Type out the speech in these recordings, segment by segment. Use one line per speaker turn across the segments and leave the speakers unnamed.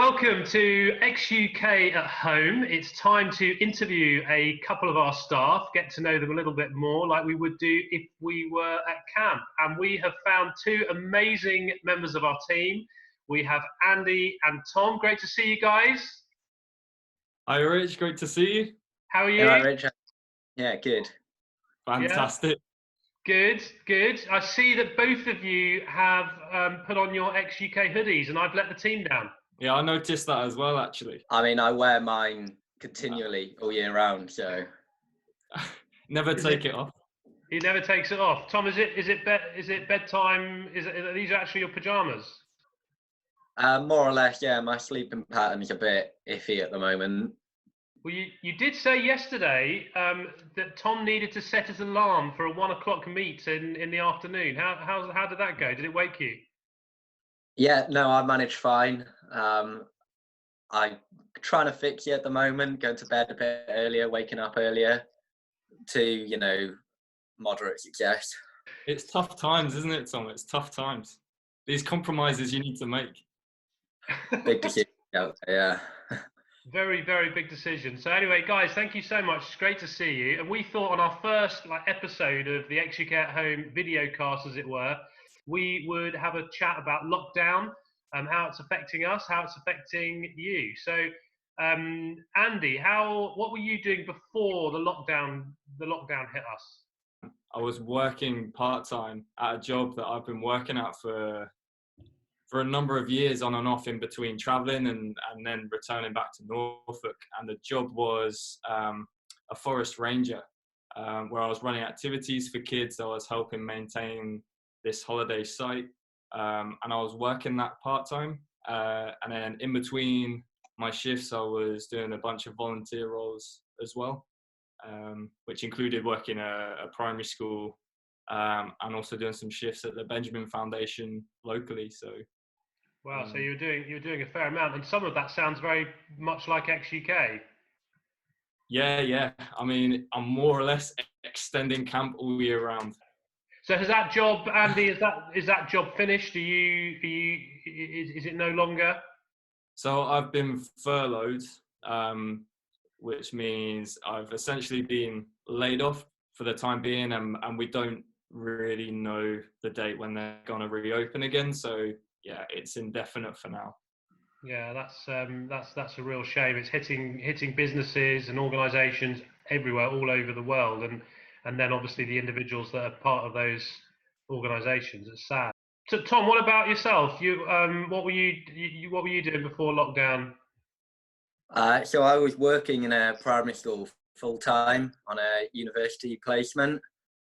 welcome to ex-UK at home. It's time to interview a couple of our staff, get to know them a little bit more like we would do if we were at camp. And we have found two amazing members of our team. We have Andy and Tom. Great to see you guys.
Hi Rich, great to see you.
How are you?
Hi Rich. Yeah, good.
Fantastic.
Good, good. I see that both of you have put on your ex-UK hoodies and I've let the team down.
Yeah, I noticed that as well, actually.
I mean, I wear mine continually all year round, so
Never take it off.
He never takes it off. Tom, is it bedtime? Are these actually your pajamas?
more or less, yeah. My sleeping pattern is a bit iffy at the moment.
Well, you did say yesterday that Tom needed to set his alarm for a 1 o'clock meet in the afternoon. How did that go? Did it wake you?
Yeah, no, I managed fine. I'm trying to fix it at the moment, going to bed a bit earlier, waking up earlier to, moderate success.
It's tough times, isn't it, Tom? It's tough times. These compromises you need to make.
Big decision out there, yeah.
Very, very big decision. So anyway, guys, thank you so much. It's great to see you. And we thought on our first episode of the ex-UK at home video cast, as it were, we would have a chat about lockdown and how it's affecting us, how it's affecting you. So, Andy, what were you doing before the lockdown hit us?
I was working part-time at a job that I've been working at for a number of years on and off in between traveling and then returning back to Norfolk. And the job was a forest ranger, where I was running activities for kids. I was helping maintain this holiday site, and I was working that part-time. And then in between my shifts, I was doing a bunch of volunteer roles as well, which included working a primary school, and also doing some shifts at the Benjamin Foundation locally. So
wow, so you're doing a fair amount, and some of that sounds very much like ex-UK.
Yeah. I mean, I'm more or less extending camp all year round.
So has that job, Andy, is that job finished? Is it no longer?
So I've been furloughed, which means I've essentially been laid off for the time being, and we don't really know the date when they're going to reopen again. So yeah, it's indefinite for now.
Yeah, that's a real shame. It's hitting businesses and organisations everywhere, all over the world, and then obviously the individuals that are part of those organisations. It's sad. So, Tom, what about yourself? What were you doing before lockdown?
So I was working in a primary school full time on a university placement.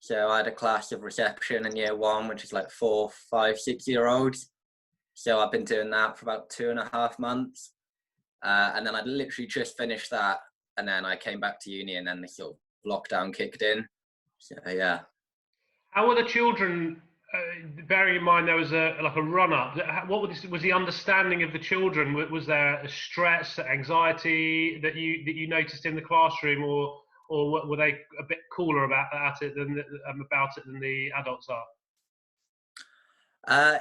So I had a class of reception in year one, which is like 4, 5, 6-year-olds. So I've been doing that for about 2.5 months. And then I literally just finished that. And then I came back to uni, and then the sort of lockdown kicked in. So, yeah.
How were the children, bearing in mind there was a run-up, what was the understanding of the children? Was there a stress, anxiety that you noticed in the classroom, or were they a bit cooler about it than the adults are?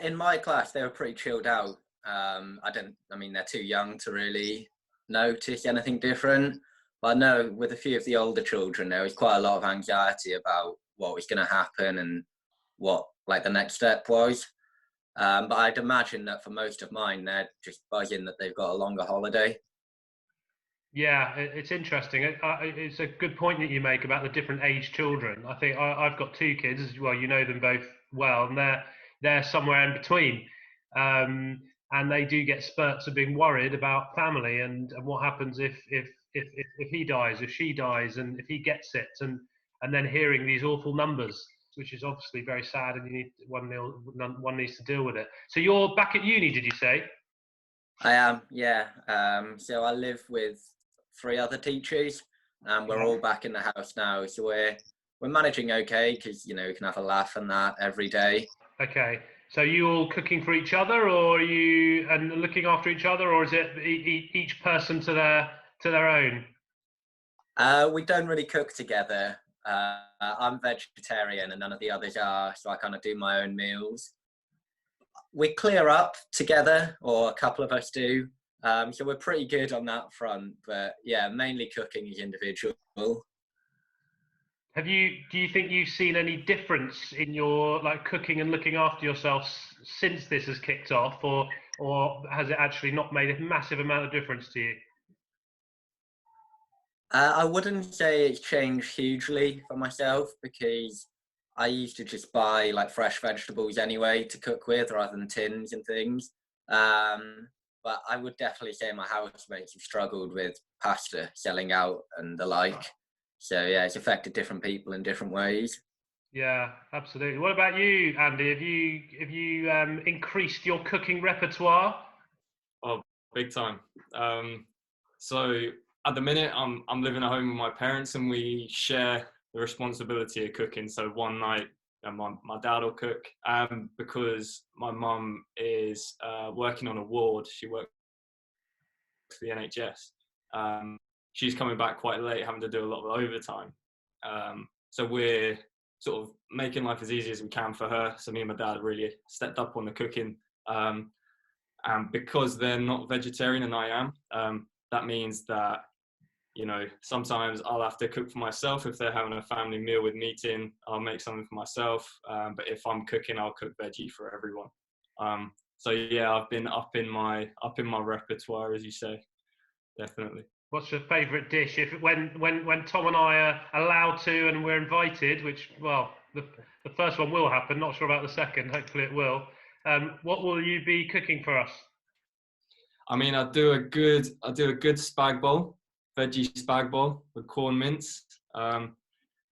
In my class, they were pretty chilled out. They're too young to really notice anything different. But I know with a few of the older children, there was quite a lot of anxiety about what was going to happen and what the next step was. But I'd imagine that for most of mine, they're just buzzing that they've got a longer holiday.
Yeah, it's interesting. It's a good point that you make about the different age children. I think I've got 2 kids as well. You know them both well, and they're somewhere in between. And they do get spurts of being worried about family and what happens if he dies, if she dies, and if he gets it, and then hearing these awful numbers, which is obviously very sad, and one needs to deal with it. So you're back at uni, did you say?
I am, yeah. So I live with 3 other teachers, and we're all back in the house now. So we're managing okay, because we can have a laugh and that every day.
Okay. So you all cooking for each other, or are you and looking after each other, or is it each person to their own?
We don't really cook together. I'm vegetarian and none of the others are, so I kind of do my own meals. We clear up together, or a couple of us do, So we're pretty good on that front, but yeah, mainly cooking is individual.
Do you think you've seen any difference in your like cooking and looking after yourself since this has kicked off, or has it actually not made a massive amount of difference to you?
I wouldn't say it's changed hugely for myself because I used to just buy like fresh vegetables anyway to cook with rather than tins and things. But I would definitely say my housemates have struggled with pasta selling out and the like. So yeah, it's affected different people in different ways.
Yeah, absolutely. What about you, Andy? Have you increased your cooking repertoire?
Oh, big time. So at the minute, I'm living at home with my parents, and we share the responsibility of cooking. So one night, my dad will cook, because my mum is working on a ward. She works for the NHS. She's coming back quite late, having to do a lot of overtime. So we're sort of making life as easy as we can for her. So me and my dad really stepped up on the cooking. And because they're not vegetarian and I am, that means that, sometimes I'll have to cook for myself. If they're having a family meal with meat in, I'll make something for myself. But if I'm cooking, I'll cook veggie for everyone. So yeah, I've been up in my repertoire, as you say, definitely.
What's your favourite dish? If when Tom and I are allowed to and we're invited, which well, the first one will happen. Not sure about the second. Hopefully it will. What will you be cooking for us?
I mean, I do a good spag bowl, veggie spag bowl with corn mince, and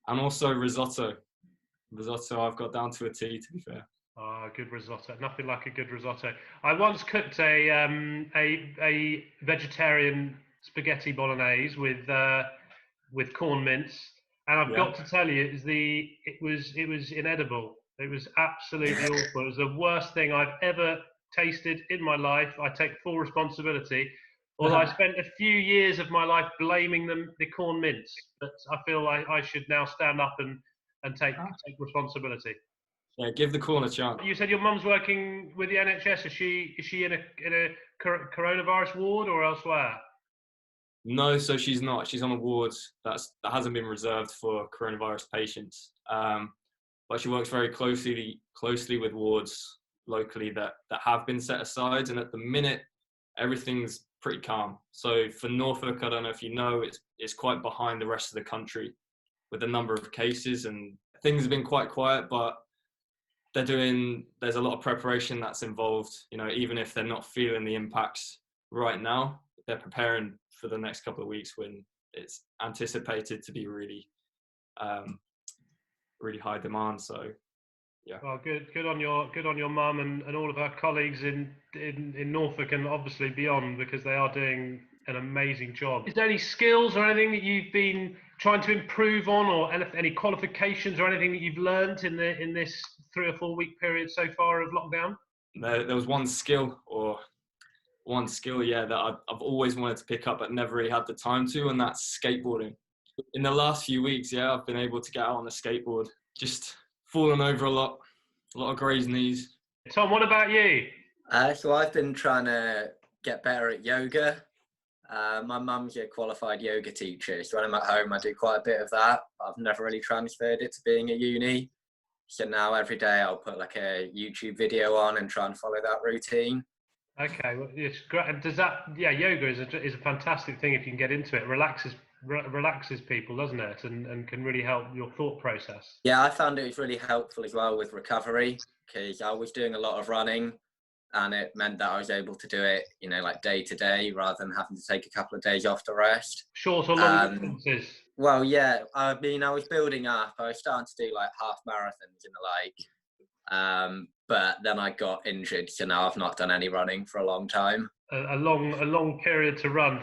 also risotto. Risotto I've got down to a T, to be fair.
Oh, good risotto. Nothing like a good risotto. I once cooked a vegetarian spaghetti bolognese with corn mince, and I've
Yeah.
got to tell you, it was inedible. It was absolutely awful. It was the worst thing I've ever tasted in my life. I take full responsibility. Although I spent a few years of my life blaming the corn mince, but I feel like I should now stand up and take responsibility.
Yeah, give the corn a chance.
You said your mum's working with the NHS. Is she in a coronavirus ward or elsewhere?
No, so she's not. She's on a ward that hasn't been reserved for coronavirus patients. But she works very closely with wards locally that have been set aside. And at the minute, everything's pretty calm. So for Norfolk, I don't know if you know, it's quite behind the rest of the country with the number of cases, and things have been quite quiet, but there's a lot of preparation that's involved. Even if they're not feeling the impacts right now, they're preparing for the next couple of weeks when it's anticipated to be really, really high demand. So, yeah.
Well, good on your mum and all of her colleagues in Norfolk and obviously beyond, because they are doing an amazing job. Is there any skills or anything that you've been trying to improve on, or any qualifications or anything that you've learned in this 3 or 4 week period so far of lockdown?
There was one skill, yeah, that I've always wanted to pick up but never really had the time to, and that's skateboarding. In the last few weeks, yeah, I've been able to get out on a skateboard. Just fallen over a lot of grazed knees.
Tom, what about you?
So I've been trying to get better at yoga. My mum's a qualified yoga teacher, so when I'm at home, I do quite a bit of that. I've never really transferred it to being at uni. So now every day I'll put like a YouTube video on and try and follow that routine.
Okay, well, it's great. And yoga is a fantastic thing if you can get into it. Relaxes people, doesn't it? And can really help your thought process.
Yeah, I found it was really helpful as well with recovery, because I was doing a lot of running, and it meant that I was able to do it, like day to day rather than having to take a couple of days off to rest.
Short or long distances?
Well, yeah, I mean, I was building up. I was starting to do like half marathons and the like. But then I got injured, so now I've not done any running for a long time.
A long period to run,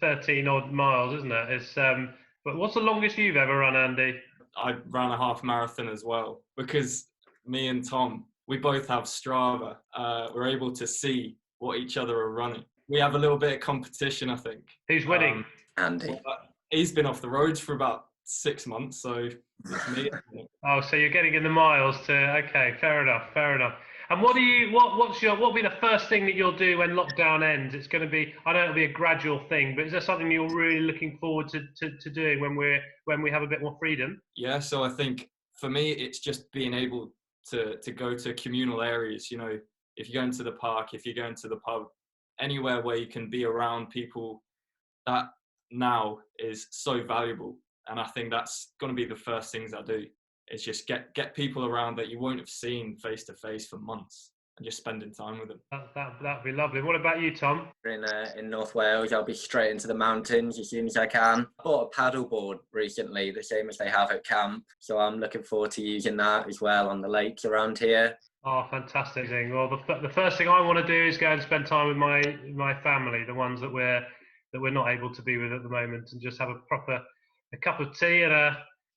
13 odd miles, isn't it? It's but what's the longest you've ever run, Andy?
I ran a half marathon as well, because me and Tom, we both have Strava. We're able to see what each other are running. We have a little bit of competition, I think.
Who's winning?
Andy.
He's been off the roads for about 6 months, so it's me.
Oh, so you're getting in the miles to. Okay, fair enough. And what will be the first thing that you'll do when lockdown ends? It's going to be, I know it'll be a gradual thing, but is there something you're really looking forward to doing when we have a bit more freedom?
Yeah, so I think for me, it's just being able to go to communal areas. You know, if you're going to the park, if you're going to the pub, anywhere where you can be around people, that now is so valuable. And I think that's going to be the first things I do. Is just get people around that you won't have seen face to face for months, and just spending time with them.
That'd be lovely. What about you, Tom?
In North Wales, I'll be straight into the mountains as soon as I can. I bought a paddleboard recently, the same as they have at camp. So I'm looking forward to using that as well on the lakes around here.
Oh, fantastic thing. Well, the first thing I want to do is go and spend time with my family, the ones that we're not able to be with at the moment, and just have a cup of tea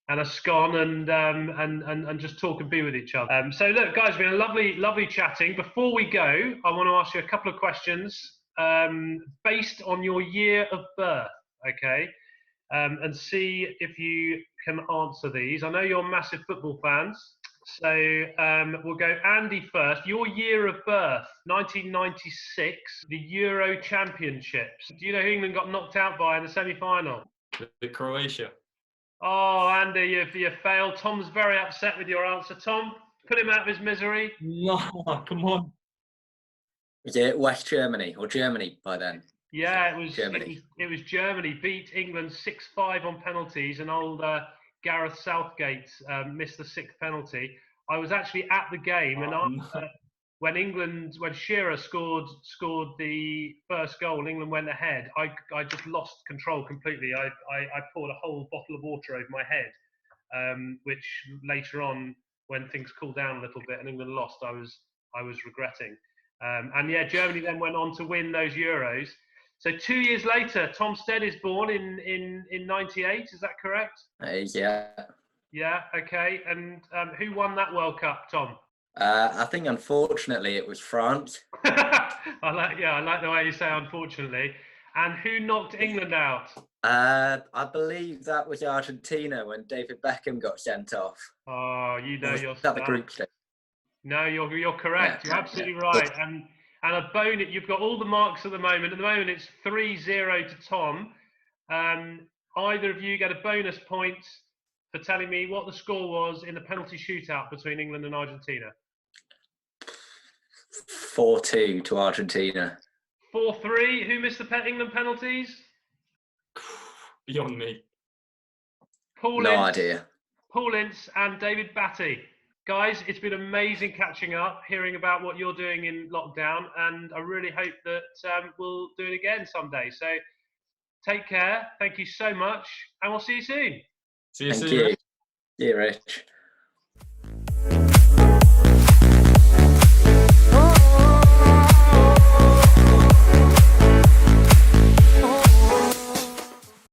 and a scone and just talk and be with each other. So look, guys, it's been a lovely chatting. Before we go, I want to ask you a couple of questions based on your year of birth, okay? And see if you can answer these. I know you're massive football fans, so we'll go Andy first. Your year of birth, 1996, the Euro Championships. Do you know who England got knocked out by in the semi-final?
The Croatia.
Oh, Andy, you failed. Tom's very upset with your answer. Tom, put him out of his misery.
No, come on.
Was it West Germany or Germany by then?
Yeah, it was
Germany.
It was Germany beat England 6-5 on penalties, and old Gareth Southgate missed the sixth penalty. I was actually at the game, and when Shearer scored the first goal and England went ahead, I just lost control completely. I poured a whole bottle of water over my head, which later on, when things cooled down a little bit and England lost, I was regretting. And yeah, Germany then went on to win those Euros. So 2 years later, Tom Stead is born in 98. Is that correct?
Yeah.
Yeah. Okay. And who won that World Cup, Tom?
I think unfortunately it was France.
I like the way you say unfortunately. And who knocked England out?
I believe that was Argentina when David Beckham got sent off.
Oh, you know your
stuff.
stuff.
The group stage.
No, you're correct.
Yeah,
You're absolutely right. And a bonus. You've got all the marks at the moment. At the moment, it's 3-0 to Tom. Either of you get a bonus point for telling me what the score was in the penalty shootout between England and Argentina.
4-2 to Argentina.
4-3. Who missed the England penalties?
Beyond me.
No idea.
Paul Ince and David Batty. Guys, it's been amazing catching up, hearing about what you're doing in lockdown, and I really hope that we'll do it again someday. So take care. Thank you so much, and we'll see you soon.
See you soon.
Thank you. See you, Rich.